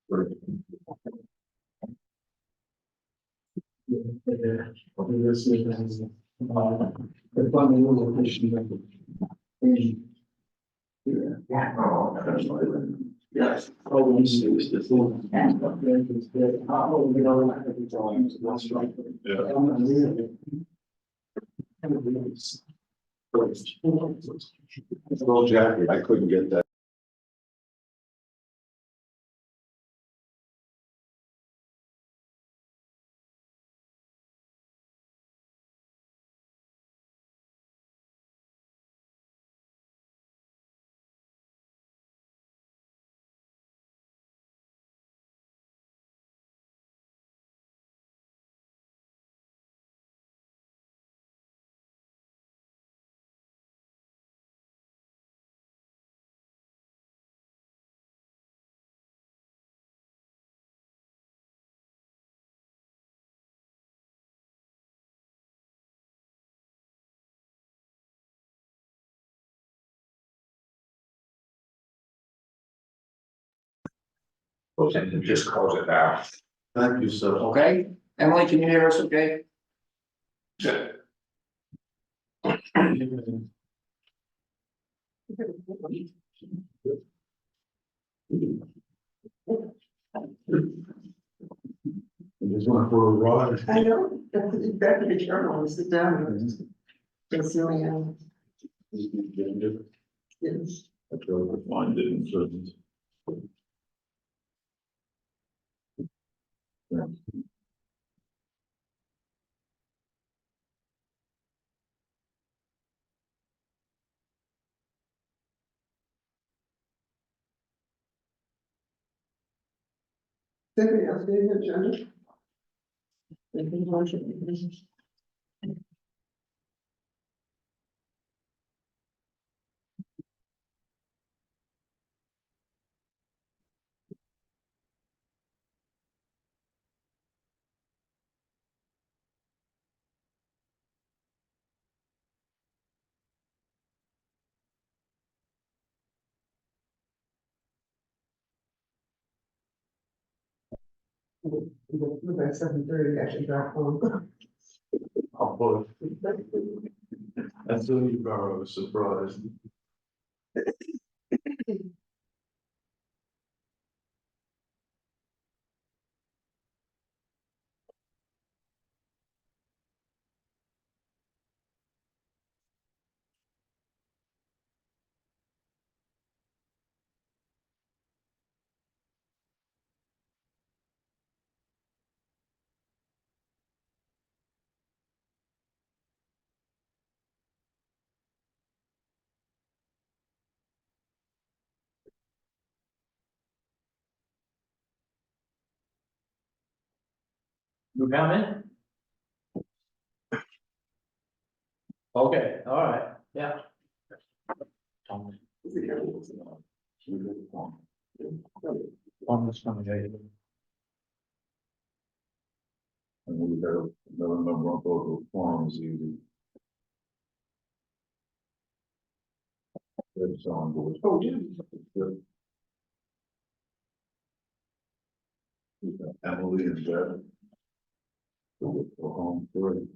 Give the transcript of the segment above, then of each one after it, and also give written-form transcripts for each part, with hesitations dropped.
The funding location. Yes. Oh, we see this one. Oh, you know, I think it's all, that's right. Well, Jackie, I couldn't get that. And just close it down. Thank you, sir. Okay, Emily, can you hear us okay? Just went for a ride. I know, that's exactly the journal, this is down. It's really, yes. I tried to find it in certain. Anybody else getting the agenda? Anything else? By 7:30, I should drop home. I'll put. That's what you borrow, a surprise. You come in? Okay, all right, yeah. On this one, And we got another number on both the forms, easy. That's on board. Oh, dude. Good. We got Emily and Deb. Go home free.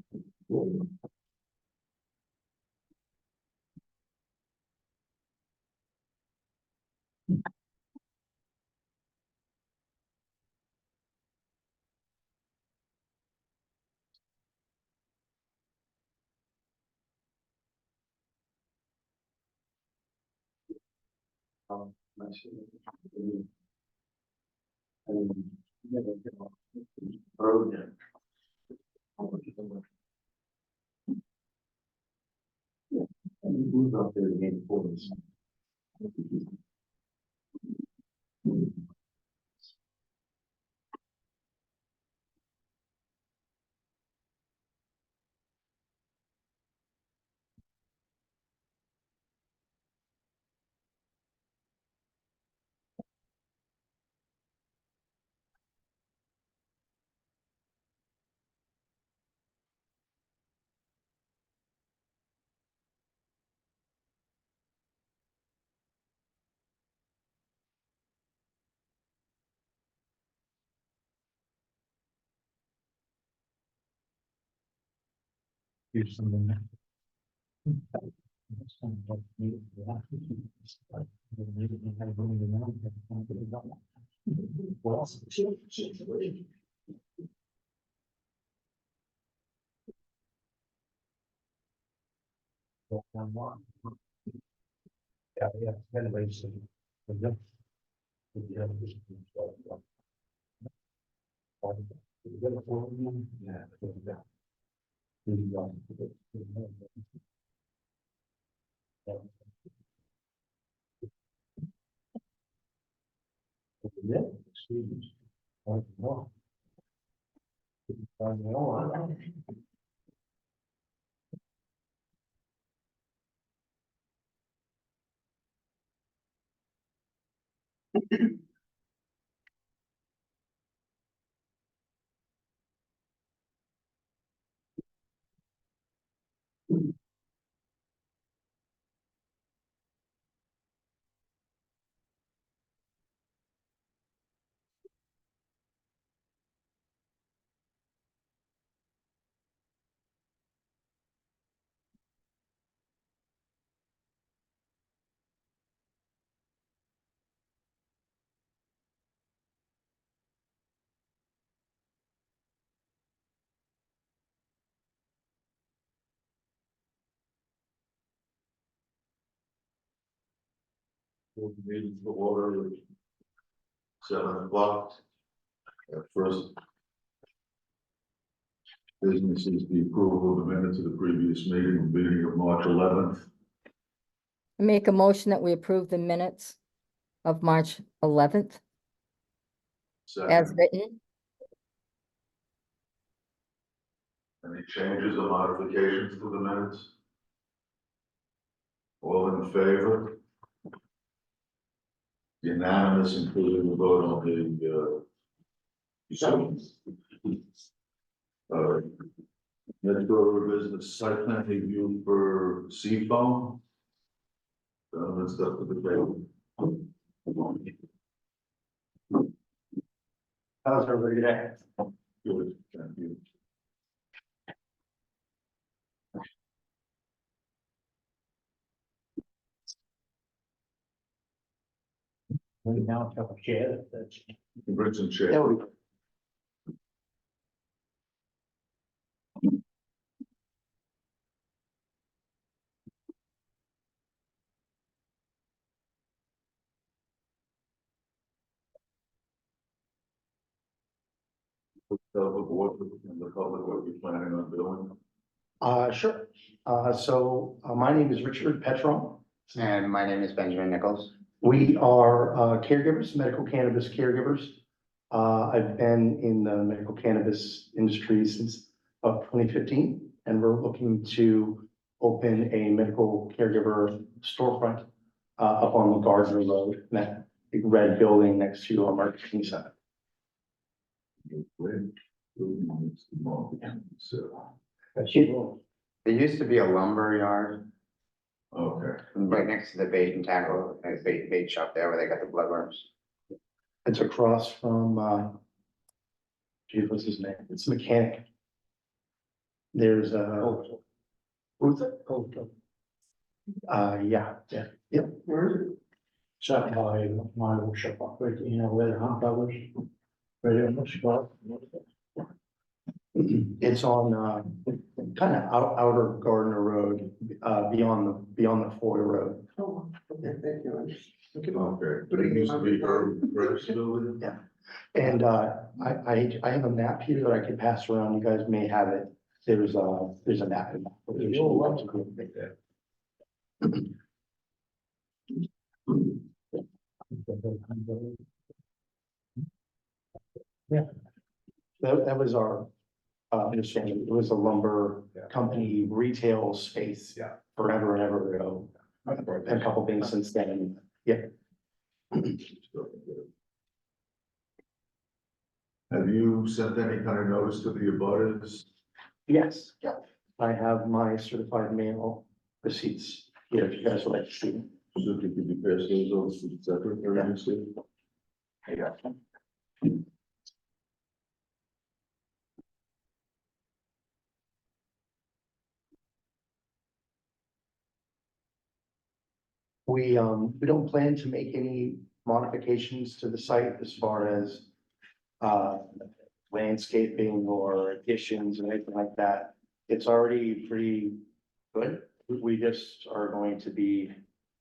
And who's up there again for us? Here's something. Yeah, anyways. Meeting for order at 7 o'clock. First business is the approval of the minutes of the previous meeting of March 11th. Make a motion that we approve the minutes of March 11th as Second, written. any changes or modifications to the minutes? All in favor? Unanimous, including the vote on the, let's go to business site plan review for Seafoam. Let's go to the table. How's everybody today? Good, thank you. We now have a chair that's. Bring some chairs. There we go. Tell the board and the public what you're planning on doing. Sure. My name is Richard Petron. And my name is Benjamin Nichols. We are caregivers, medical cannabis caregivers. I've been in the medical cannabis industry since about 2015, and we're looking to open a medical caregiver storefront up on the Gardner Road, that big red building next to our marketing center. So, There used to be a lumber yard okay. right next to the bait and tackle, a bait shop there where they got the bloodworms. It's across from, gee, what's his name? It's Mechanic. There's a. Who's it? Yeah, yep. Where is it? Shot by my workshop, right, you know, where the hump covers. Right in the spot. It's on, kind of outer Gardner Road, beyond the Foy Road. Oh, okay, thank you. Okay, but it used to be her building. Yeah. And, I have a map here that I can pass around. You guys may have it. There's a map. Yeah. That was our, understanding. It was a lumber company retail space. Yeah. Forever and ever ago. A couple things since then. Yeah. Have you sent any kind of notice to the abutters? Yes. Yeah. I have my certified mail receipts here, if you guys would like to see them. So could you pass those over to the secretary, Steve? I got them. We don't plan to make any modifications to the site as far as landscaping or additions or anything like that. It's already pretty good. We just are going to be,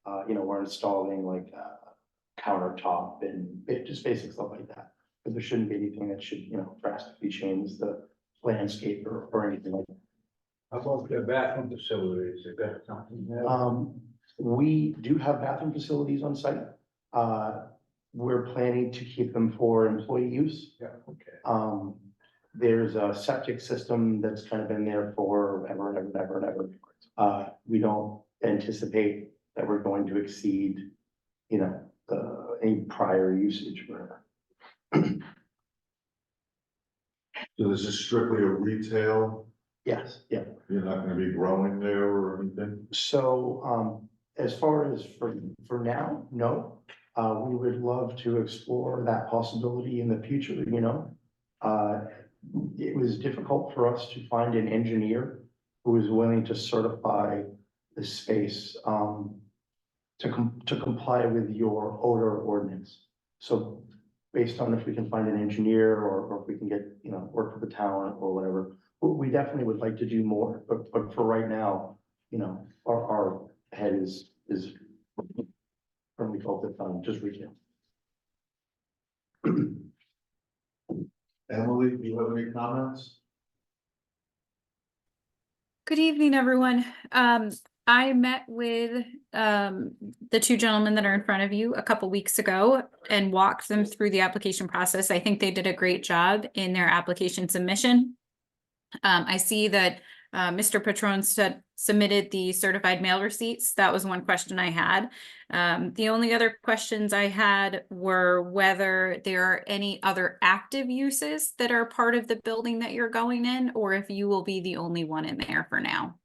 we're installing like countertop and just basic stuff like that. But there shouldn't be anything that should, drastically change the landscape or anything like that. How about the bathroom facilities? Is that something there? We do have bathroom facilities on site. We're planning to keep them for employee use. Yeah, okay. There's a septic system that's kind of been there for ever. We don't anticipate that we're going to exceed, any prior usage for. So this is strictly a retail, Yes, yeah. you're not gonna be growing there or anything? So, as far as for now, no. We would love to explore that possibility in the future, It was difficult for us to find an engineer who was willing to certify the space, to comply with your odor ordinance. So based on if we can find an engineer or if we can get, work for the town or whatever, we definitely would like to do more, but for right now, our head is firmly focused on just retail. Emily, do you have any comments? Good evening, everyone. I met with the two gentlemen that are in front of you a couple weeks ago and walked them through the application process. I think they did a great job in their application submission. I see that Mr. Patron submitted the certified mail receipts. That was one question I had. The only other questions I had were whether there are any other active uses that are part of the building that you're going in, or if you will be the only one in there for now.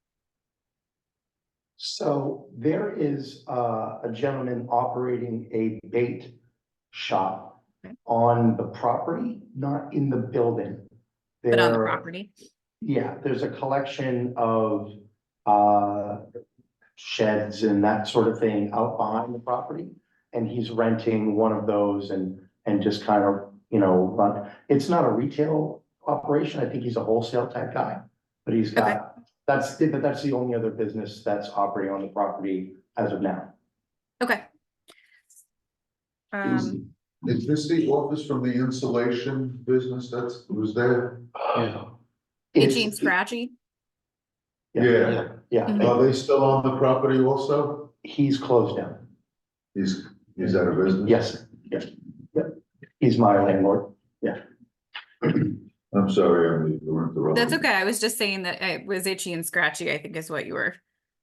So there is a gentleman operating a bait shop on the property, not in the building. But on the property. Yeah, there's a collection of sheds and that sort of thing out behind the property. And he's renting one of those and just kind of, run. It's not a retail operation. I think he's a wholesale type guy, but he's got, that's the only other business that's operating on the property as of now. Okay. Is this the office from the insulation business was there? Yeah. Itchy and scratchy. Yeah. Mhm. Are they still on the property also? He's closed down. He's out of business? Yes, yes, yep. He's my landlord. I'm sorry, Emily, you were interrupted. That's okay. I was just saying that it was itchy and scratchy, I think is what you were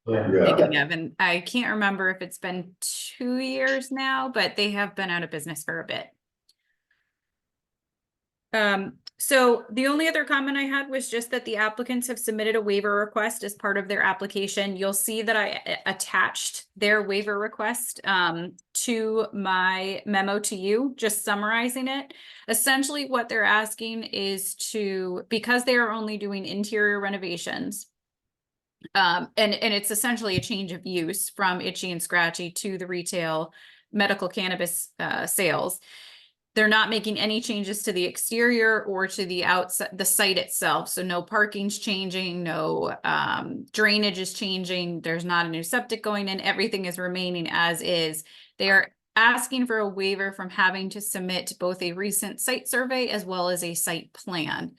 Yeah, thinking of. And I can't remember if it's been 2 years now, but they have been out of business for a bit. So the only other comment I had was just that the applicants have submitted a waiver request as part of their application. You'll see that I attached their waiver request to my memo to you, just summarizing it. Essentially what they're asking is because they are only doing interior renovations, and it's essentially a change of use from itchy and scratchy to the retail medical cannabis sales. They're not making any changes to the exterior or to the outside, the site itself. So no parking's changing, no drainage is changing. There's not a new septic going in. Everything is remaining as is. They are asking for a waiver from having to submit both a recent site survey as well as a site plan.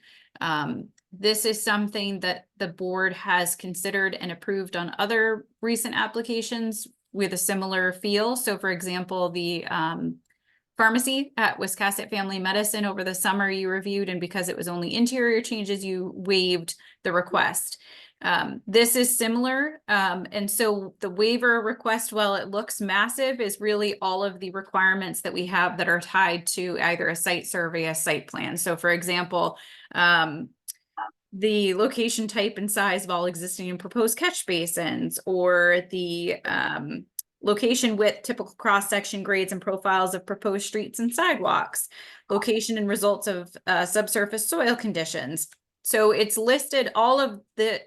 This is something that the board has considered and approved on other recent applications with a similar feel. So for example, the pharmacy at Wiscasset Family Medicine over the summer you reviewed, and because it was only interior changes, you waived the request. This is similar. And so the waiver request, while it looks massive, is really all of the requirements that we have that are tied to either a site survey, a site plan. So for example, the location type and size of all existing and proposed catch basins, or the location width, typical cross-section grades and profiles of proposed streets and sidewalks, location and results of subsurface soil conditions. So it's listed all of the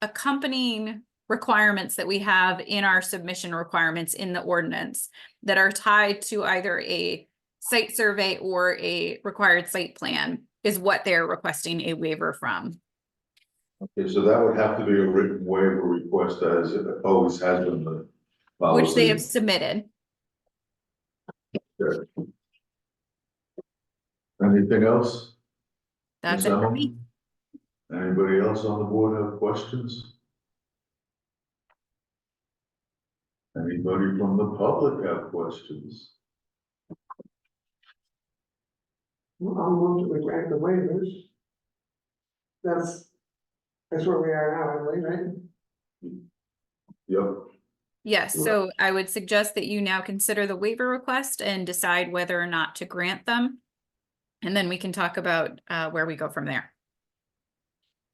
accompanying requirements that we have in our submission requirements in the ordinance that are tied to either a site survey or a required site plan is what they're requesting a waiver from. Okay, so that would have to be a written waiver request as it always has been the Which they have policy. submitted. Anything else? That's Ms. it for Emmons? me. Anybody else on the board have questions? Anybody from the public have questions? I'll move to grant the waivers. That's where we are now, I believe, right? Yep, Yes, so I would suggest that you now consider the waiver request and decide whether or not to grant them. And then we can talk about where we go from there.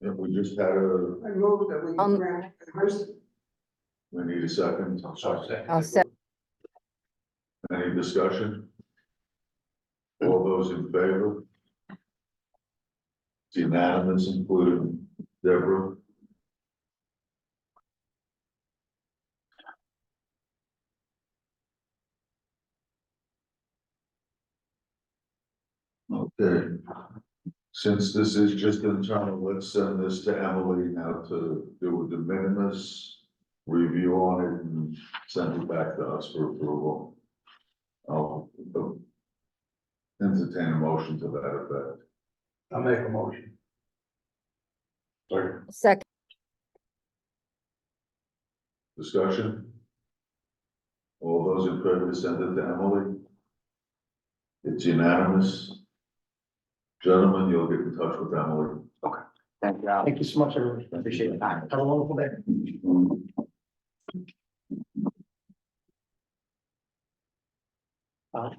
if we just had a, I move that we grant the first. we need a second. I'll say, Any discussion? All those in favor? It's unanimous, including Deborah. Okay. Since this is just internal, let's send this to Emily now to do a de minimis review on it and send it back to us for approval. I'll entertain a motion to that effect. I'll make a motion. Sorry. second, Discussion? All those in favor to send it to Emily? It's unanimous. Gentlemen, you'll get in touch with Emily. Thank you, Al. Thank you so much, everyone. Appreciate the time. Have a wonderful day.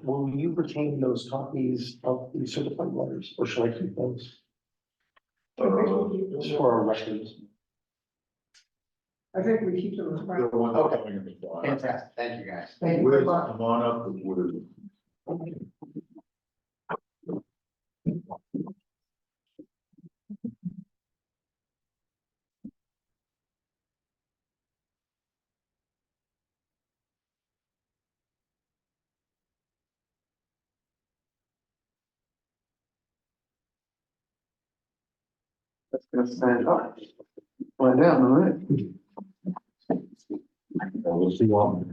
Will you retain those copies of the certified letters, or should I keep those just for our records? I think we keep them as The part. one Okay. coming in the file. Fantastic, thank you, guys. Thank you Wiz, very much. come on up with Wiz. That's gonna stand up. Find out, all right? We'll see what.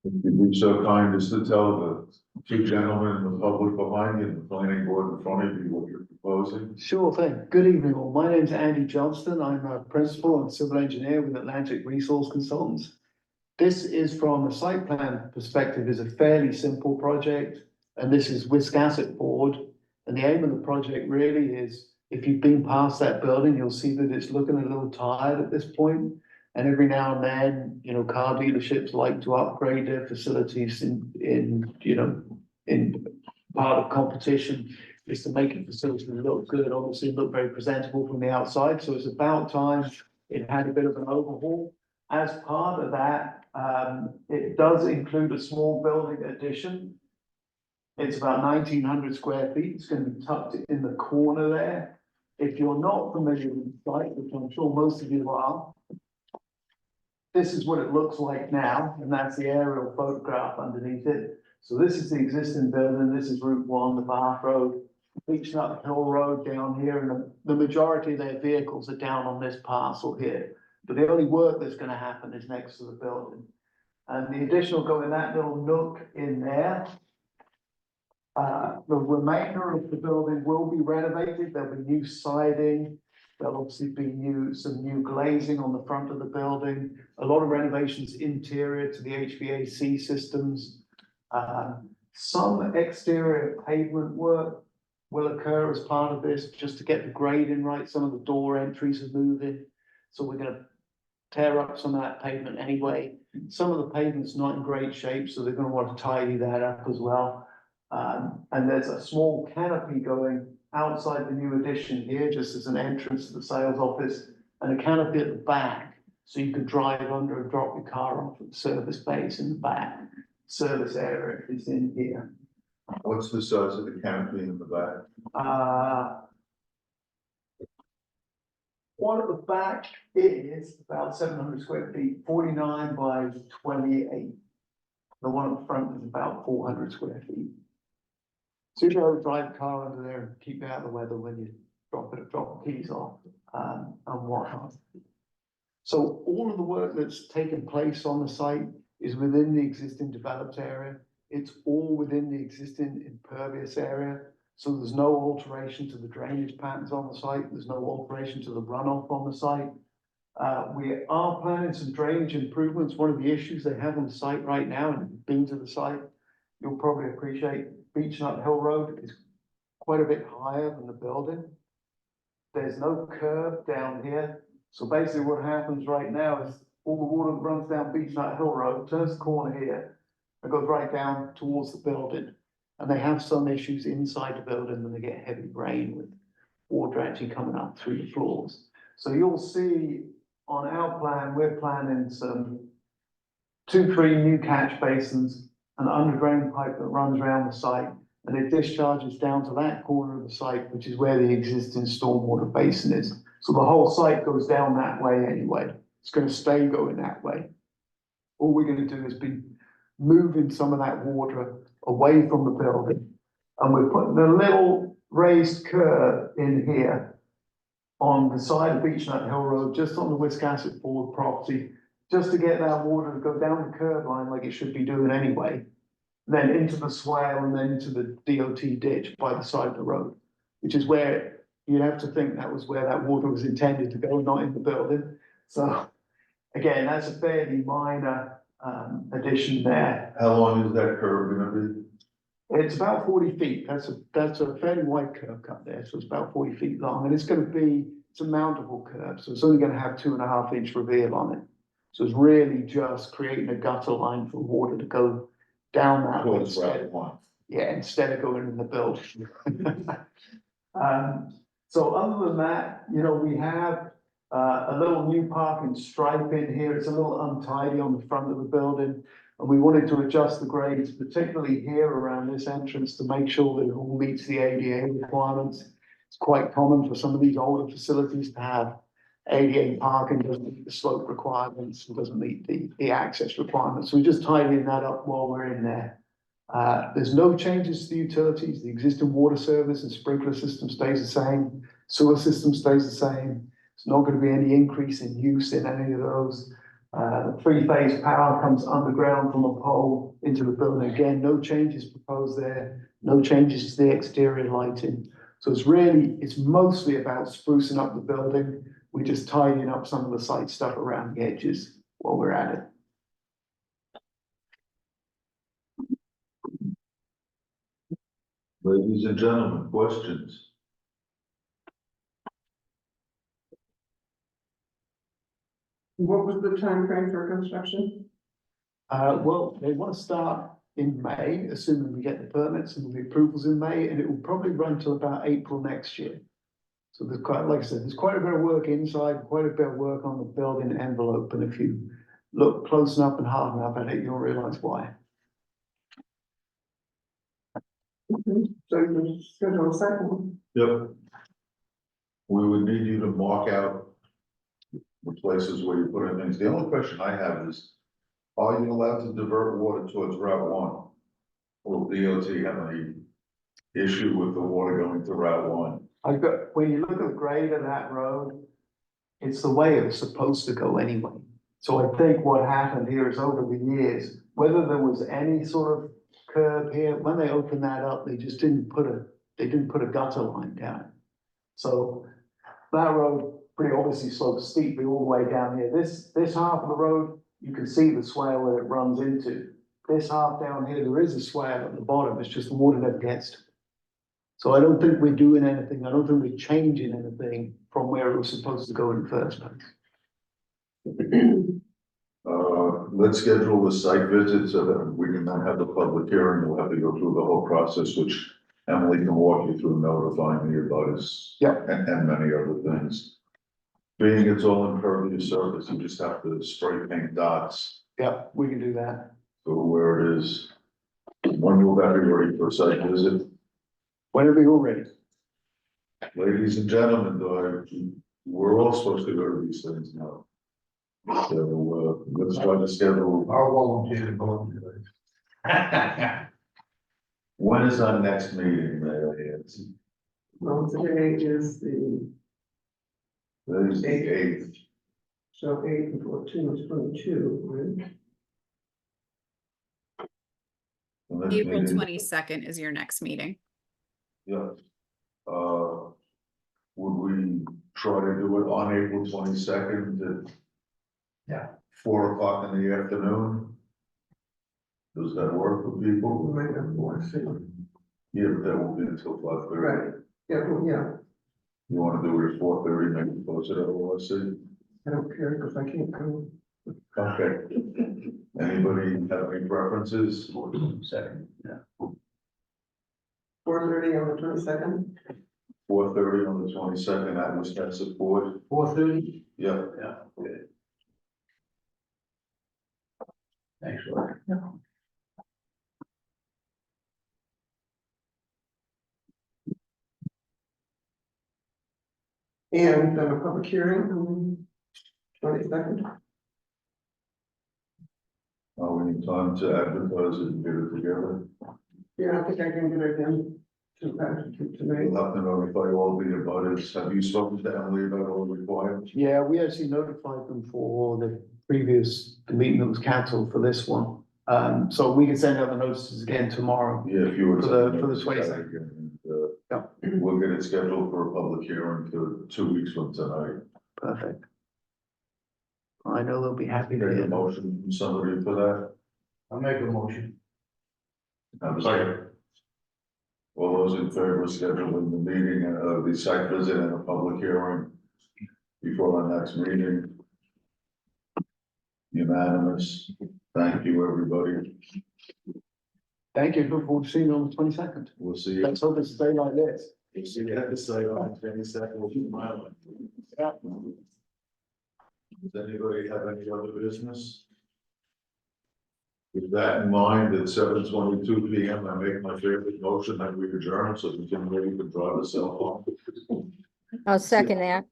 If you'd be so kind as to tell the two gentlemen in the public behind you and the planning board in front of you what you're proposing. Sure thing. Good evening all. My name's Andy Johnston. I'm a principal and civil engineer with Atlantic Resource Consultants. This is from a site plan perspective is a fairly simple project, and this is Wiscasset Board. And the aim of the project really is, if you've been past that building, you'll see that it's looking a little tired at this point. And every now and then, you know, car dealerships like to upgrade their facilities in part of competition is to make a facility look good, obviously look very presentable from the outside. So it's about time it had a bit of an overhaul. As part of that, it does include a small building addition. It's about 1,900 square feet. It's going to be tucked in the corner there. If you're not familiar with the site, which I'm sure most of you are, this is what it looks like now, and that's the aerial photograph underneath it. So this is the existing building. This is Route 1, the Bath Road, Beach Nut Hill Road down here, and the majority of their vehicles are down on this parcel here. But the only work that's gonna happen is next to the building. And the additional go in that little nook in there. The remainder of the building will be renovated. There'll be new siding. There'll obviously be some new glazing on the front of the building. A lot of renovations interior to the HVAC systems. Some exterior pavement work will occur as part of this, just to get the grade in right. Some of the door entries are moving. So we're gonna tear up some of that pavement anyway. Some of the pavement's not in great shape, so they're gonna want to tidy that up as well. And there's a small canopy going outside the new addition here, just as an entrance to the sales office, and a canopy at the back, so you could drive under and drop your car off at the service base in the back. Service area is in here. What's the size of the canopy in the back? One at the back is about 700 square feet, 49 by 28. The one at the front is about 400 square feet. So you go drive a car under there and keep it out of the weather when you drop the keys off, and whatnot. So all of the work that's taken place on the site is within the existing developed area. It's all within the existing impervious area. So there's no alteration to the drainage patterns on the site. There's no alteration to the runoff on the site. We are planning some drainage improvements. One of the issues they have on the site right now, and if you've been to the site, you'll probably appreciate Beech Nut Hill Road is quite a bit higher than the building. There's no curb down here. So basically what happens right now is all the water that runs down Beech Nut Hill Road turns the corner here and goes right down towards the building. And they have some issues inside the building when they get heavy rain with water actually coming up through the floors. So you'll see on our plan, we're planning some 2-3 new catch basins, an underground pipe that runs around the site, and it discharges down to that corner of the site, which is where the existing stormwater basin is. So the whole site goes down that way anyway. It's going to stay going that way. All we're going to do is be moving some of that water away from the building. And we're putting a little raised curb in here on the side of Beech Nut Hill Road, just on the Wiscasset Ford property, just to get that water to go down the curb line like it should be doing anyway. Then into the swale and then into the DOT ditch by the side of the road, which is where you'd have to think that was where that water was intended to go, not in the building. So again, that's a fairly minor addition there. How long is that curve gonna be? It's about 40 feet. That's a fairly wide curb cut there. So it's about 40 feet long, and it's a mountable curb. So it's only going to have 2.5 inch reveal on it. So it's really just creating a gutter line for water to go down that way. Towards Route 1. Yeah, instead of going in the building. So other than that, you know, we have a little new parking stripe in here. It's a little untidy on the front of the building. And we wanted to adjust the grades, particularly here around this entrance, to make sure that it all meets the ADA requirements. It's quite common for some of these older facilities to have ADA parking, doesn't meet the slope requirements, and doesn't meet the access requirements. So we're just tidying that up while we're in there. There's no changes to the utilities. The existing water service and sprinkler system stays the same. Sewer system stays the same. There's not going to be any increase in use in any of those. The 3-phase power comes underground from a pole into the building. Again, no changes proposed there. No changes to the exterior lighting. So it's mostly about sprucing up the building. We're just tidying up some of the site stuff around the edges while we're at it. Ladies and gentlemen, questions? What was the time frame for construction? Well, they want to start in May, assuming we get the permits and the approvals in May, and it will probably run till about April next year. So there's quite, like I said, there's quite a bit of work inside, quite a bit of work on the building envelope, and if you look close enough and hard enough at it, you'll realize why. So you schedule a second. Yep. We would need you to mark out the places where you put in things. The only question I have is, are you allowed to divert water towards Route 1? Will DOT have any issue with the water going to Route 1? When you look at the grade of that road, it's the way it was supposed to go anyway. So I think what happened here is over the years, whether there was any sort of curb here, when they opened that up, they just didn't put a gutter line down. So that road pretty obviously slopes steeply all the way down here. This half of the road, you can see the swale that it runs into. This half down here, there is a swale at the bottom. It's just the water never gets to it. So I don't think we're doing anything. I don't think we're changing anything from where it was supposed to go in the first place. Let's schedule the site visit so that we can then have the public hearing. We'll have to go through the whole process, which Emily can walk you through notifying the abutters. Yep. And many other things. Being it's all impervious surface, you just have to spray paint dots Yeah, we can do that. for where it is. When will that be ready for a site visit? Whenever you're ready. Ladies and gentlemen, we're all supposed to go to these things now. So, let's try to schedule. I'll volunteer to go. When is our next meeting, Mary? Well, today is the, That is the 8th. so 8 and 14 is 22, right? The next April meeting- 22nd is your next meeting. Yeah. Would we try to do it on April 22nd at? Yeah. 4 o'clock in the afternoon? Does that work for We people? might have more, so, Yeah, but that won't be until 5:30. right, yeah, well, yeah, You wanna do it at 4:30, make it closer to OSC? I don't care, because I can't go. Okay. Anybody have any preferences? Second, yeah. 4:30 on the 22nd, 4:30 on the 22nd, at Wisconsin Board? 4:30? Yeah. Yeah, okay. Thanks, Roy. and then a public hearing on the 22nd. We need time to advertise it and get it together. Yeah, I think I can get it in tonight. We'll have to notify all the abutters. Have you spoken to Emily about all the requirements? Yeah, we actually notified them for the meeting that was cancelled for this one. So we can send out the notices again tomorrow. Yeah, if you were. For the 22nd. And, Yeah. we'll get it scheduled for a public hearing for 2 weeks from tonight. Perfect. I know they'll be happy to Make a hear. motion from somebody for that. I'll make a motion. Have a second. All those in favor of scheduling the meeting, the site visit and a public hearing before our next meeting? Unanimous. Thank you, everybody. Thank you, look forward to seeing you on the 22nd. We'll see you. Let's hope it's a day like this. We'll see you at the site on the 22nd. We'll keep smiling. Does anybody have any other business? With that in mind, at 7:22 PM, I make my favorite motion that we adjourn, so we can ready to drive the cell phone. I'll second that.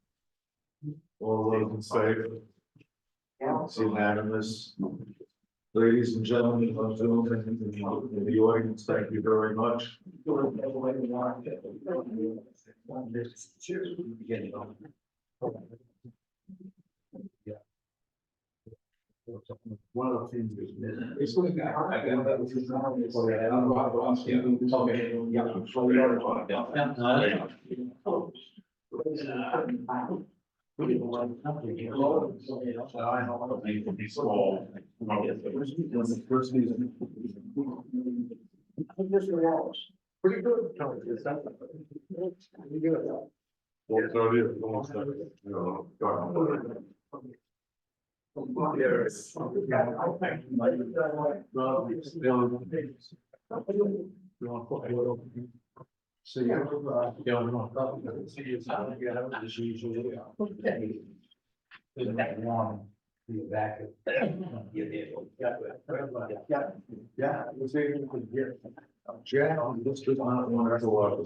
All those in favor? It's unanimous. Ladies and gentlemen, on Zoom and in the audience, thank you very much. One of the things is. It's going to. I got that. Pretty good. Pretty good. See you. Back. Yeah. Jack, this does not want to go out. There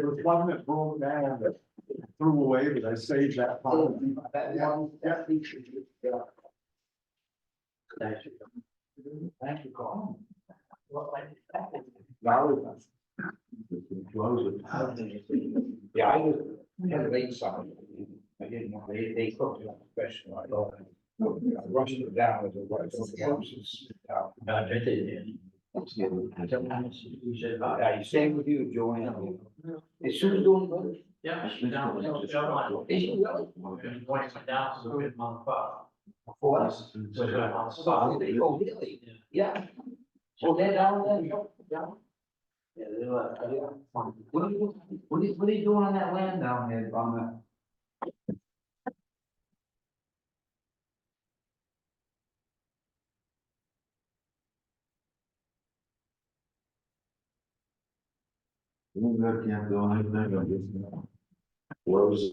was one that broke down that threw away, but I saved that part. Thank you, Carl. Yeah, I just had a late something. I didn't know, they cooked it on the question, I thought. I rushed it down as it was. Yeah, staying with you, Joanne. Is Susan doing good? Yeah, she's down with the show. Is she really? Been going down to a bit month. For us? So they're on the spot. Oh, really? Yeah. So they're down there? Yeah. Yeah, they're like, What are you doing on that land down there, on the? You can't do anything, I'm just. Close.